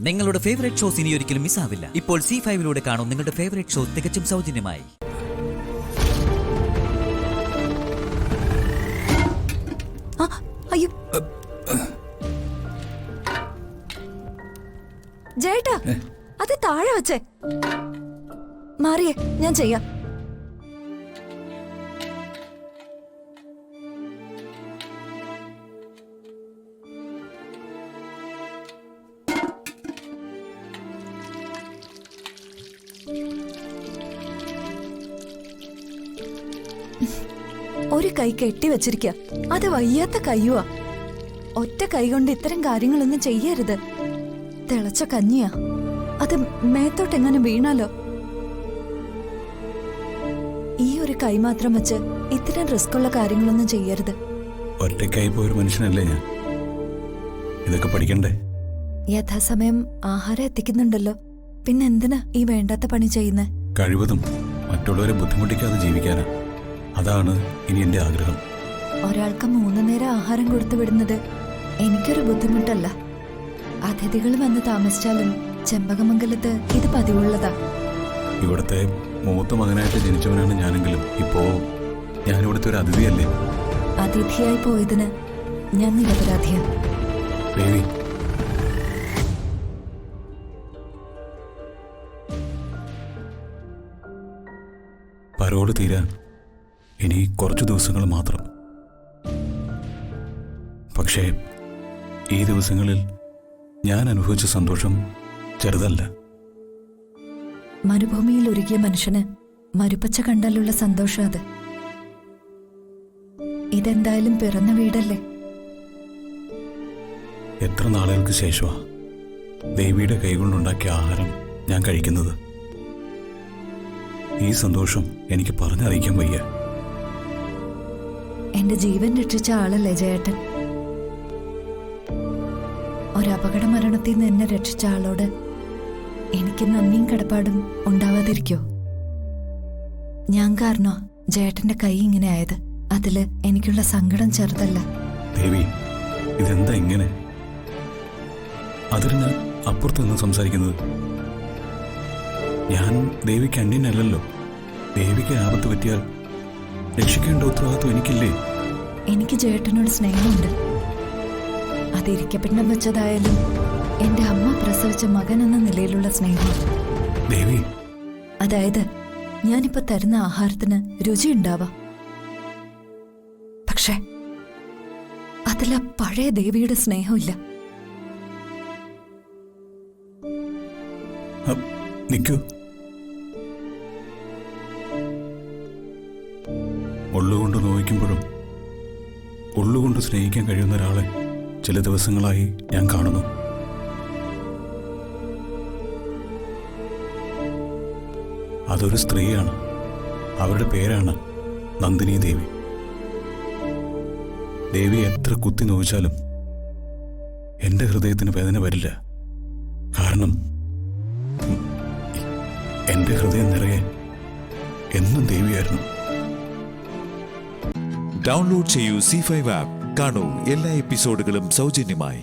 നിങ്ങളുടെ favourite shows ഇനി ഒരിക്കലും മിസ്സാവില്ല. ഇപ്പോൾ C5 കാണും നിങ്ങളുടെ ഫേവറേറ്റ് ഷോ തികച്ചും സൗജന്യമായി. അയ്യോ ജേട്ടാ, അത് താഴെ വച്ചേ. മാറിയേ, ഞാൻ ചെയ്യാം. ഒരു കൈ കെട്ടിവെച്ചിരിക്ക, അത് വയ്യാത്ത കയ്യുവാ. ഒറ്റ കൈ കൊണ്ട് ഇത്തരം കാര്യങ്ങളൊന്നും ചെയ്യരുത്. തിളച്ച കഞ്ഞിയാ, അത് മേത്തോട്ടെങ്ങനെ വീണാലോ. ഈ ഒരു കൈ മാത്രം വെച്ച് ഇത്തരം റിസ്ക് ഉള്ള കാര്യങ്ങളൊന്നും ചെയ്യരുത്. ഒറ്റക്കായി പോയൊരു മനുഷ്യനല്ലേ ഞാൻ. ഇതൊക്കെ പഠിക്കണ്ടേ? യഥാസമയം ആഹാരം എത്തിക്കുന്നുണ്ടല്ലോ, പിന്നെ എന്തിനാ ഈ വേണ്ടാത്ത പണി ചെയ്യുന്നേ? കഴിവതും മറ്റുള്ളവരെ ബുദ്ധിമുട്ടിക്കാതെ ജീവിക്കാനാ. അതാണ് ഇനി എന്റെ ആഗ്രഹം. ഒരാൾക്ക് 3 നേരം ആഹാരം കൊടുത്തു വിടുന്നത് എനിക്കൊരു ബുദ്ധിമുട്ടല്ല. അതിഥികൾ വന്ന് താമസിച്ചാലും ചെമ്പകമംഗലത്ത് ഇത് പതിവുള്ളതാ. ഇവിടുത്തെ മൂത്ത മകനായിട്ട് ജനിച്ചവനാണ് ഞാനെങ്കിലും ഇപ്പോ ഞാനിവിടുത്തെ ഒരു അതിഥിയല്ലേ. അതിഥിയായി പോയതിന് ഞാൻ നിരപരാധിയാണ്. ദേവി, പരോട് തീരാൻ ഇനി കുറച്ചു ദിവസങ്ങൾ മാത്രം. പക്ഷേ ഈ ദിവസങ്ങളിൽ ഞാൻ അനുഭവിച്ച സന്തോഷം ചെറുതല്ല. മരുഭൂമിയിൽ ഒരുക്കിയ മനുഷ്യന് മരുപ്പച്ച കണ്ടാലുള്ള സന്തോഷം അത്. ഇതെന്തായാലും പിറന്ന വീടല്ലേ. എത്ര നാളുകൾക്ക് ശേഷമാ ദേവിയുടെ കൈകൊണ്ടുണ്ടാക്കിയ ആഹാരം ഞാൻ കഴിക്കുന്നത്. ഈ സന്തോഷം എനിക്ക് പറഞ്ഞറിയിക്കാൻ വയ്യ. എന്റെ ജീവൻ രക്ഷിച്ച ആളല്ലേ ജയേട്ടൻ. ഒരപകട മരണത്തിൽ നിന്ന് എന്നെ രക്ഷിച്ച ആളോട് എനിക്ക് നന്ദിയും കടപ്പാടും ഉണ്ടാവാതിരിക്കോ? ഞാൻ കാരണോ ജയേട്ടന്റെ കൈ ഇങ്ങനെ ആയത്. അതില് എനിക്കുള്ള സങ്കടം ചെറുതല്ല. ദേവി, ഇതെന്താ ഇങ്ങനെ? അതിന് അപ്പുറത്ത് നിന്ന് സംസാരിക്കുന്നത്. ഞാൻ ദേവിക്ക് അന്യനല്ലല്ലോ. ദേവിക്ക് ആപത്ത് പറ്റിയാൽ രക്ഷിക്കേണ്ട ഉത്തരവാദിത്വം എനിക്കില്ലേ? എനിക്ക് ജയേട്ടനോട് സ്നേഹമുണ്ട്. അതിരിക്കപ്പിണ്ണം വെച്ചതായാലും എന്റെ അമ്മ പ്രസവിച്ച മകൻ എന്ന നിലയിലുള്ള സ്നേഹം. ദേവി, അതായത് ഞാനിപ്പോ തരുന്ന ആഹാരത്തിന് രുചിയുണ്ടാവാം, പക്ഷെ അതില പഴയ ദേവിയുടെ സ്നേഹമില്ല. നിൽക്കൂ. ഉള്ളുകൊണ്ട് നോവിക്കുമ്പോഴും ഉള്ളുകൊണ്ട് സ്നേഹിക്കാൻ കഴിയുന്ന ഒരാളെ ചില ദിവസങ്ങളായി ഞാൻ കാണുന്നു. അതൊരു സ്ത്രീയാണ്. അവരുടെ പേരാണ് നന്ദിനി ദേവി. ദേവി എത്ര കുത്തി നോവിച്ചാലും എന്റെ ഹൃദയത്തിന് വേദന വരില്ല. കാരണം എന്റെ ഹൃദയം നിറയെ എന്നും ദേവിയായിരുന്നു. ഡൗൺലോഡ് ചെയ്യൂ C5 ആപ്പ്. കാണൂ എല്ലാ എപ്പിസോഡുകളും സൗജന്യമായി.